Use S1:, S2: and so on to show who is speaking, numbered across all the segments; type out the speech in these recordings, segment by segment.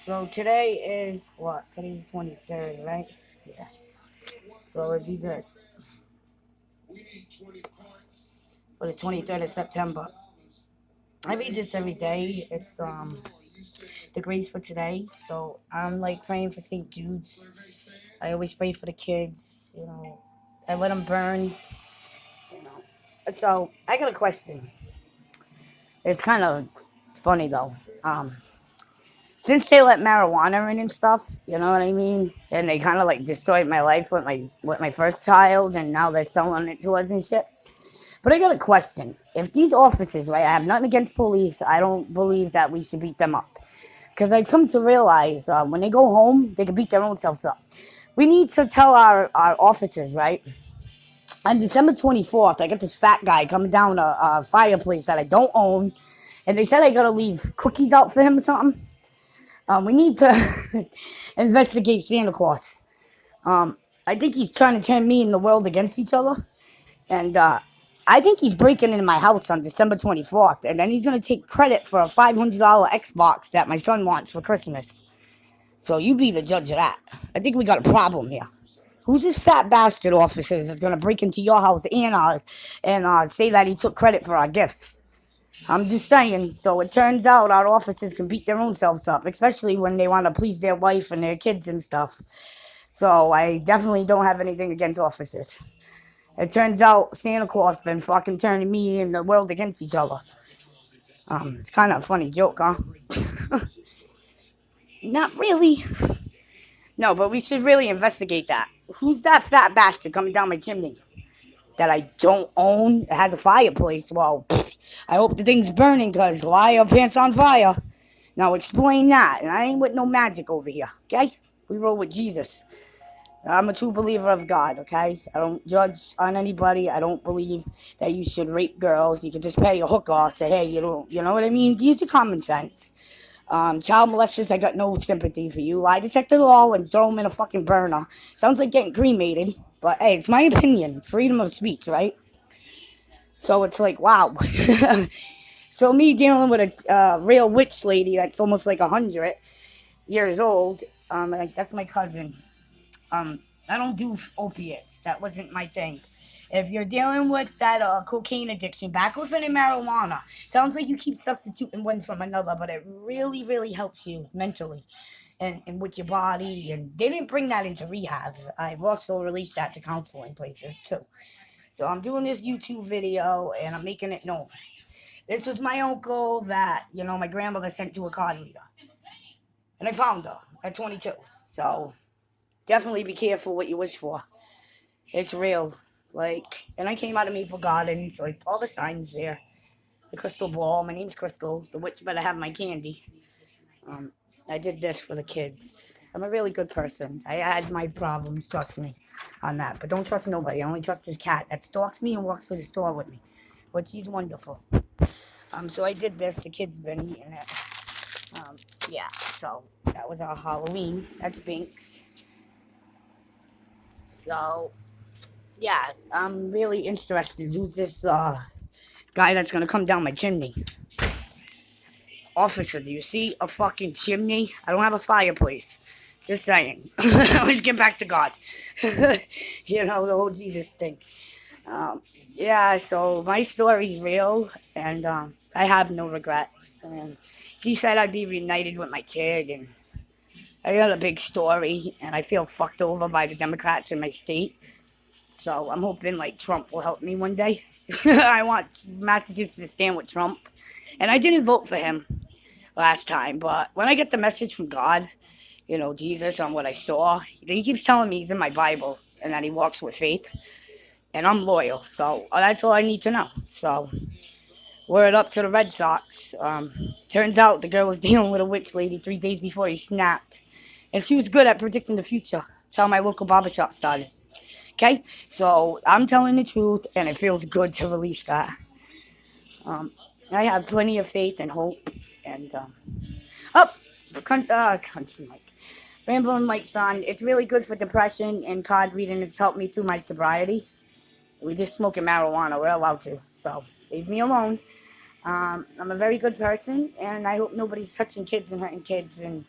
S1: So today is what? Today's 23rd, right? Yeah. So it'd be this for the 23rd of September. I read this every day. It's the grace for today. So I'm like praying for St. Jude's. I always pray for the kids. I let them burn. You know. So I got a question. It's kind of funny though. Since they let marijuana in and stuff, you know what I mean? And they kind of like destroyed my life with my first child, and now they're selling it to us and shit. But I got a question. If these officers, right, I have nothing against police, I don't believe that we should beat them up. Because I come to realize when they go home, they can beat their own selves up. We need to tell our officers, right? On December 24th, I got this fat guy coming down a fireplace that I don't own, and they said I gotta leave cookies out for him or something. We need to investigate Santa Claus. I think he's trying to turn me and the world against each other. And I think he's breaking into my house on December 24th. And then he's going to take credit for a $500 Xbox that my son wants for Christmas. So you be the judge of that. I think we got a problem here. Who's this fat bastard officer that's going to break into your house and ours and say that he took credit for our gifts? I'm just saying. So it turns out our officers can beat their own selves up, especially when they want to please their wife and their kids and stuff. So I definitely don't have anything against officers. It turns out Santa Claus been fucking turning me and the world against each other. It's kind of a funny joke, huh? Not really. No, but we should really investigate that. Who's that fat bastard coming down my chimney that I don't own? It has a fireplace. Well, I hope the thing's burning because why are pants on fire? Now explain that. And I ain't with no magic over here, okay? We roll with Jesus. I'm a true believer of God, okay? I don't judge on anybody. I don't believe that you should rape girls. You could just pay a hooker, say, hey, you know what I mean? Use your common sense. Child molesters, I got no sympathy for you. Lie detector law and throw them in a fucking burner. Sounds like getting cremated, but hey, it's my opinion. Freedom of speech, right? So it's like, wow. So me dealing with a real witch lady that's almost like 100 years old, that's my cousin. Um, I don't do opiates. That wasn't my thing. If you're dealing with that cocaine addiction, baclofen and marijuana, sounds like you keep substituting one from another, but it really, really helps you mentally and with your body. And they didn't bring that into rehabs. I've also released that to counseling places too. So I'm doing this YouTube video and I'm making it known. This was my uncle that, my grandmother sent to a card reader. And I found her at 22. So definitely be careful what you wish for. It's real. And I came out of Maple Gardens, all the signs there. The crystal ball. My name's Crystal. The witch better have my candy. Um, I did this for the kids. I'm a really good person. I had my problems, trust me, on that. But don't trust nobody. I only trust this cat that stalks me and walks to the store with me. But she's wonderful. So I did this. The kids been eating it. Yeah. So that was our Halloween. That's Binks. So yeah, I'm really interested. Who's this guy that's gonna come down my chimney? Officer, do you see a fucking chimney? I don't have a fireplace. Just saying. Let's get back to God. The whole Jesus thing. Yeah, so my story's real, and I have no regrets. And she said I'd be reunited with my kid, and I got a big story, and I feel fucked over by the Democrats in my state. So I'm hoping Trump will help me one day. I want Massachusetts to stand with Trump. And I didn't vote for him last time, but when I get the message from God, Jesus, on what I saw, he keeps telling me he's in my Bible and that he walks with faith. And I'm loyal, so that's all I need to know. So, word up to the Red Sox. Turns out the girl was dealing with a witch lady 3 days before he snapped. And she was good at predicting the future. That's how my local barbershop started. Okay? So, I'm telling the truth, and it feels good to release that. I have plenty of faith and hope. And, country Mike. Rambling Mike's on. It's really good for depression and card reading. It's helped me through my sobriety. We just smoking marijuana. We're allowed to. So, leave me alone. I'm a very good person, and I hope nobody's touching kids and hurting kids. And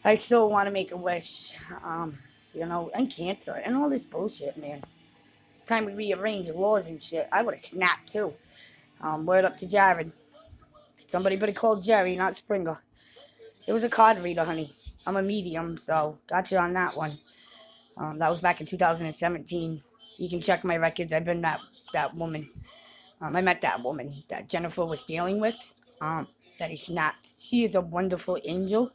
S1: I still want to make a wish, and cancer and all this bullshit, man. It's time we rearrange laws and shit. I would have snapped too. Word up to Jared. Somebody better call Jerry, not Springer. It was a card reader, honey. I'm a medium, so got you on that one. That was back in 2017. You can check my records. I've been that woman. I met that woman that Jennifer was dealing with. That he snapped. She is a wonderful angel.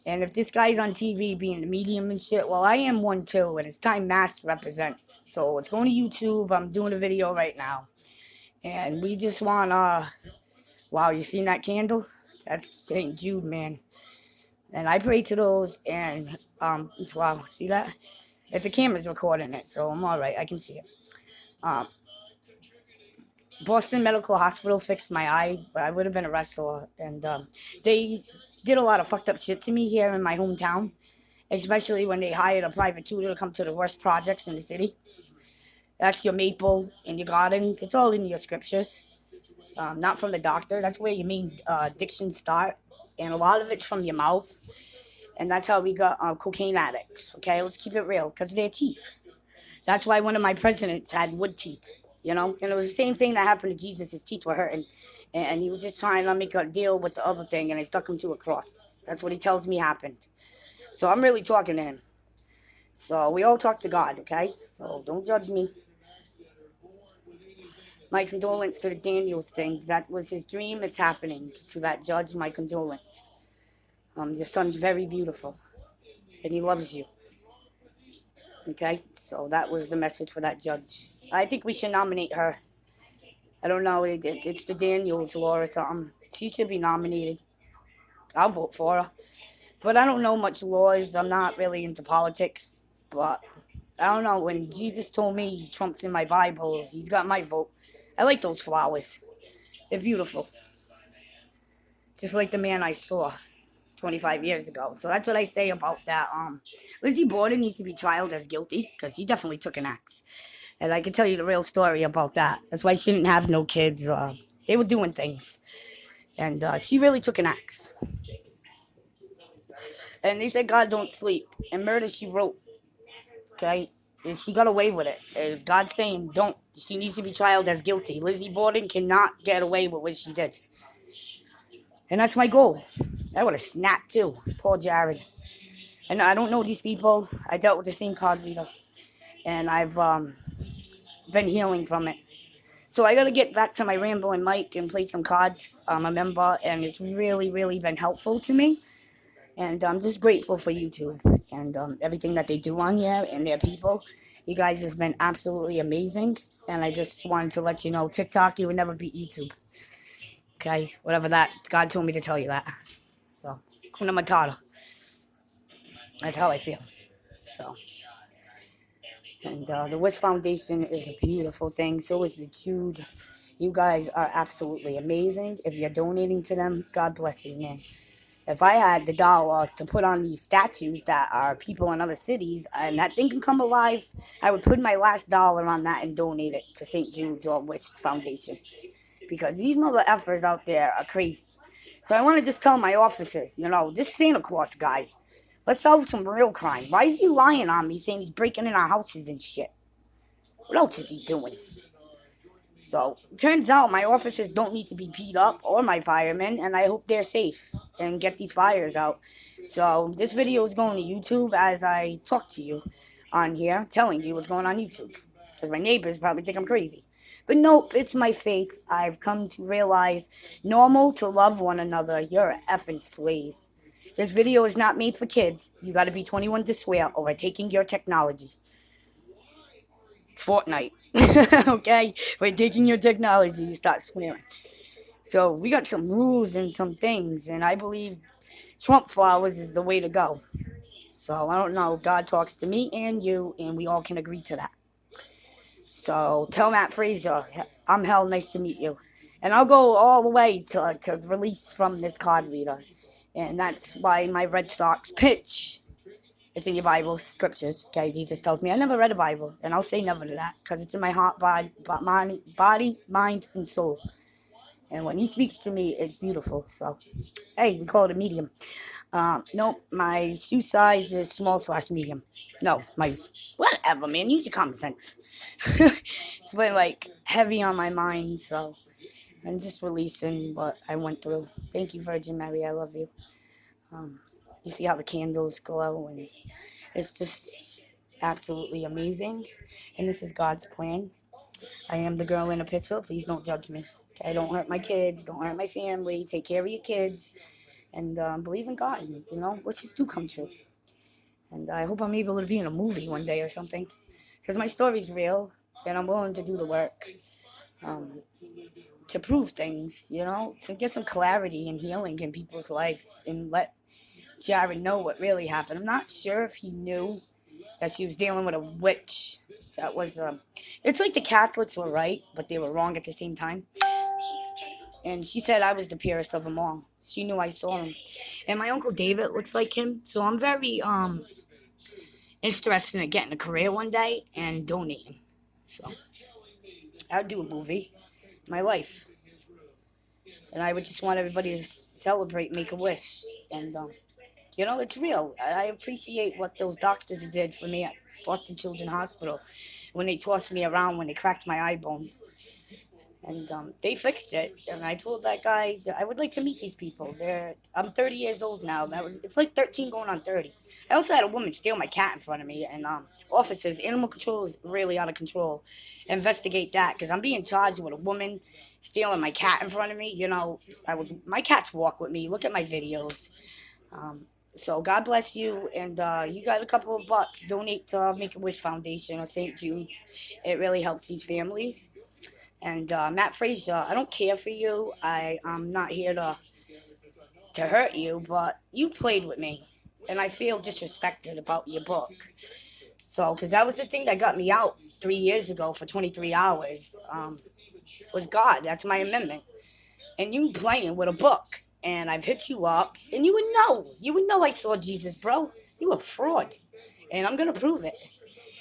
S1: And if this guy's on TV being a medium and shit, well, I am one too, and it's time Mass represents. So it's going to YouTube. I'm doing a video right now. And we just want, wow, you seen that candle? That's St. Jude, man. And I pray to those, and, wow, see that? If the camera's recording it, so I'm alright, I can see it. Boston Medical Hospital fixed my eye, but I would have been a wrestler. And they did a lot of fucked up shit to me here in my hometown, especially when they hired a private tutor to come to the worst projects in the city. That's your maple and your gardens. It's all in your scriptures, not from the doctor. That's where your main addictions start, and a lot of it's from your mouth. And that's how we got cocaine addicts. Okay, let's keep it real, because of their teeth. That's why one of my presidents had wood teeth. And it was the same thing that happened to Jesus. His teeth were hurting, and he was just trying to make a deal with the other thing, and they stuck him to a cross. That's what he tells me happened. So I'm really talking to him. So we all talk to God, okay? So don't judge me. My condolence to the Daniels thing. That was his dream. It's happening. To that judge, my condolence. Your son's very beautiful, and he loves you. Okay? So that was the message for that judge. I think we should nominate her. I don't know. It's the Daniels law or something. She should be nominated. I'll vote for her. But I don't know much laws. I'm not really into politics. But I don't know. When Jesus told me Trump's in my Bible, he's got my vote. I like those flowers. They're beautiful. Just like the man I saw 25 years ago. So that's what I say about that. Lizzie Borden needs to be trialed as guilty because she definitely took an axe. And I can tell you the real story about that. That's why she didn't have no kids. They were doing things. And she really took an axe. And they said God don't sleep. And Murder, she wrote. Okay? And she got away with it. And God's saying don't. She needs to be trialed as guilty. Lizzie Borden cannot get away with what she did. And that's my goal. I would have snapped too. Poor Jared. And I don't know these people. I dealt with the same card reader. And I've been healing from it. So I got to get back to my rambling mic and play some cards. I'm a member, and it's really, really been helpful to me. And I'm just grateful for YouTube and everything that they do on here and their people. You guys has been absolutely amazing. And I just wanted to let you know, TikTok, you would never beat YouTube. Okay? Whatever that, God told me to tell you that. So, Kuna Matata. That's how I feel. So, and the Wish Foundation is a beautiful thing. So is the Jude. You guys are absolutely amazing. If you're donating to them, God bless you, man. If I had the dollar to put on these statues that are people in other cities and that thing can come alive, I would put my last dollar on that and donate it to St. Jude's or Wish Foundation. Because these mother effers out there are crazy. So I want to just tell my officers, this Santa Claus guy, let's solve some real crime. Why is he lying on me saying he's breaking in our houses and shit? What else is he doing? So, turns out my officers don't need to be beat up, or my firemen, and I hope they're safe and get these fires out. So, this video is going to YouTube as I talk to you on here, telling you what's going on YouTube. Because my neighbors probably think I'm crazy. But nope, it's my faith. I've come to realize normal to love one another. You're an effing slave. This video is not made for kids. You gotta be 21 to swear, or we're taking your technology. Fortnite. Okay? We're taking your technology. You start swearing. So we got some rules and some things, and I believe Trump flowers is the way to go. So I don't know. God talks to me and you, and we all can agree to that. So tell Matt Fraser, I'm hell, nice to meet you. And I'll go all the way to release from this card reader. And that's why my Red Sox pitch. It's in your Bible, scriptures. Okay, Jesus tells me I never read a Bible, and I'll say never to that because it's in my heart, body, mind, and soul. And when he speaks to me, it's beautiful. So, hey, we call it a medium. Nope, my shoe size is small slash medium. No, my whatever, man. Use your common sense. It's been like heavy on my mind, so I'm just releasing what I went through. Thank you, Virgin Mary. I love you. Um, you see how the candles glow, and it's just absolutely amazing. And this is God's plan. I am the girl in a pistol. Please don't judge me. Okay, don't hurt my kids. Don't hurt my family. Take care of your kids, and believe in God. You know, wishes do come true. And I hope I'm able to be in a movie one day or something, because my story's real, and I'm willing to do the work um, to prove things. You know, to get some clarity and healing in people's lives, and let Jared know what really happened. I'm not sure if he knew that she was dealing with a witch. That was it's like the Catholics were right, but they were wrong at the same time. And she said I was the purest of them all. She knew I saw him, and my uncle David looks like him. So I'm very interested in getting a career one day and donating. So I'd do a movie, my life, and I would just want everybody to celebrate, make a wish, and you know it's real. I appreciate what those doctors did for me at Boston Children's Hospital when they tossed me around when they cracked my eye bone. And they fixed it. And I told that guy that I would like to meet these people. I'm 30 years old now. It's like 13 going on 30. I also had a woman steal my cat in front of me. And officers, animal control is really out of control. Investigate that, because I'm being charged with a woman stealing my cat in front of me. You know, my cats walk with me. Look at my videos. Um, so God bless you, and you got a couple of bucks. Donate to Make a Wish Foundation or St. Jude's. It really helps these families. And Matt Frazier, I don't care for you. I'm not here to hurt you, but you played with me, and I feel disrespected about your book. So, because that was the thing that got me out 3 years ago for 23 hours, was God. That's my amendment. And you playing with a book, and I've hit you up, and you would know. You would know I saw Jesus, bro. You a fraud, and I'm gonna prove it.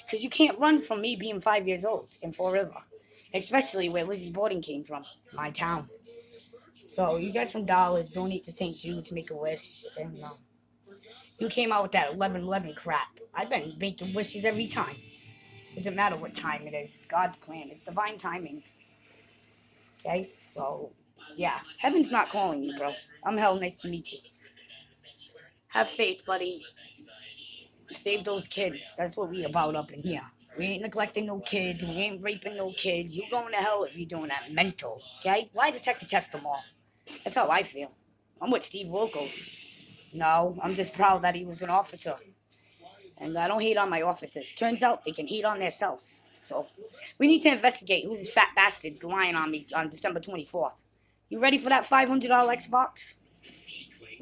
S1: Because you can't run from me being 5 years old in Fall River, especially where Lizzie Borden came from, my town. So you got some dollars, donate to St. Jude's, Make a Wish, and you came out with that 11:11 crap. I've been making wishes every time. Doesn't matter what time it is. It's God's plan. It's divine timing. Okay? So, yeah. Heaven's not calling you, bro. I'm hell. Nice to meet you. Have faith, buddy. Save those kids. That's what we about up in here. We ain't neglecting no kids. We ain't raping no kids. You going to hell if you're doing that mental. Okay? Why detect the test them all? That's how I feel. I'm with Steve Wilkos. No, I'm just proud that he was an officer. And I don't hate on my officers. Turns out they can hate on themselves. So we need to investigate who's these fat bastards lying on me on December 24th. You ready for that $500 Xbox?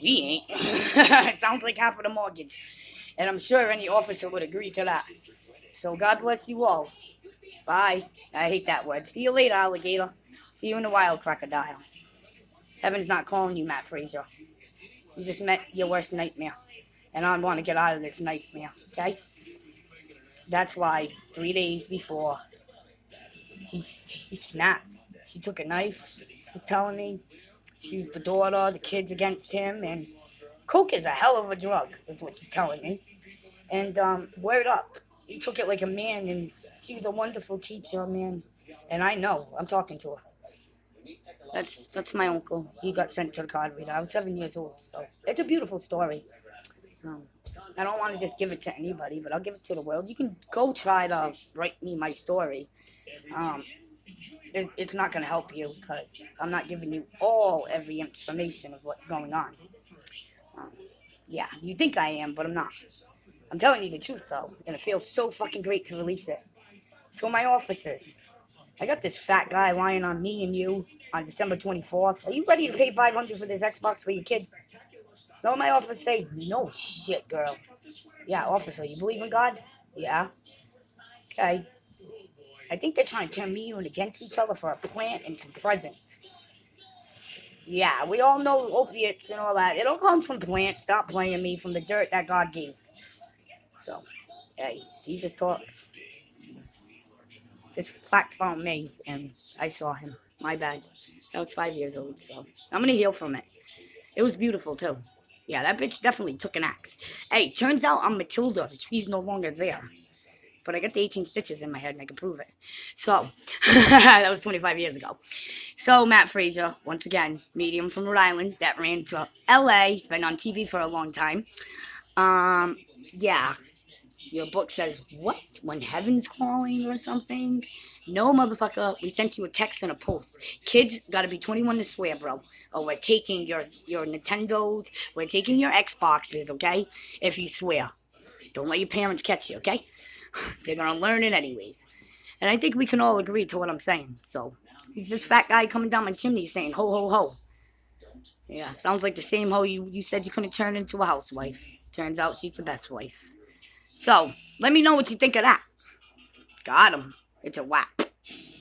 S1: We ain't. Sounds like half of the mortgage. And I'm sure any officer would agree to that. So God bless you all. Bye. I hate that word. See you later, alligator. See you in the wild, crocodile. Heaven's not calling you, Matt Frazier. You just met your worst nightmare. And I want to get out of this nightmare, okay? That's why 3 days before, he snapped. She took a knife, she's telling me. She used the daughter, the kids against him, and coke is a hell of a drug, is what she's telling me. And word up, he took it like a man, and she was a wonderful teacher, man. And I know, I'm talking to her. That's my uncle. He got sent to the card reader. I was 7 years old, so it's a beautiful story. Um, I don't want to just give it to anybody, but I'll give it to the world. You can go try to write me my story. Um, it's not going to help you, because I'm not giving you every information of what's going on. Um, yeah, you think I am, but I'm not. I'm telling you the truth, though, and it feels so fucking great to release it. So my officers, I got this fat guy lying on me and you on December 24th. Are you ready to pay $500 for this Xbox for your kid? No, my officer say, no shit, girl. Yeah, officer, you believe in God? Yeah. Okay. I think they're trying to turn me and you against each other for a plant and some presents. Yeah, we all know opiates and all that. It all comes from plants. Stop playing me, from the dirt that God gave. So, hey, Jesus talks. This fact found me, and I saw him. My bad. I was 5 years old, so I'm gonna heal from it. It was beautiful too. Yeah, that bitch definitely took an axe. Hey, turns out I'm Matilda. The tree's no longer there. But I got the 18 stitches in my head and I can prove it. So, that was 25 years ago. So, Matt Fraser, once again, medium from Rhode Island that ran to LA. He's been on TV for a long time. Um, yeah, your book says, what? When heaven's calling or something? No, motherfucker. We sent you a text and a post. Kids gotta be 21 to swear, bro. Or we're taking your Nintendos. We're taking your Xboxes, okay? If you swear. Don't let your parents catch you, okay? They're gonna learn it anyways. And I think we can all agree to what I'm saying. So, he's this fat guy coming down my chimney saying, ho, ho, ho. Yeah, sounds like the same hoe you said you couldn't turn into a housewife. Turns out she's the best wife. So, let me know what you think of that. Got him. It's a whap.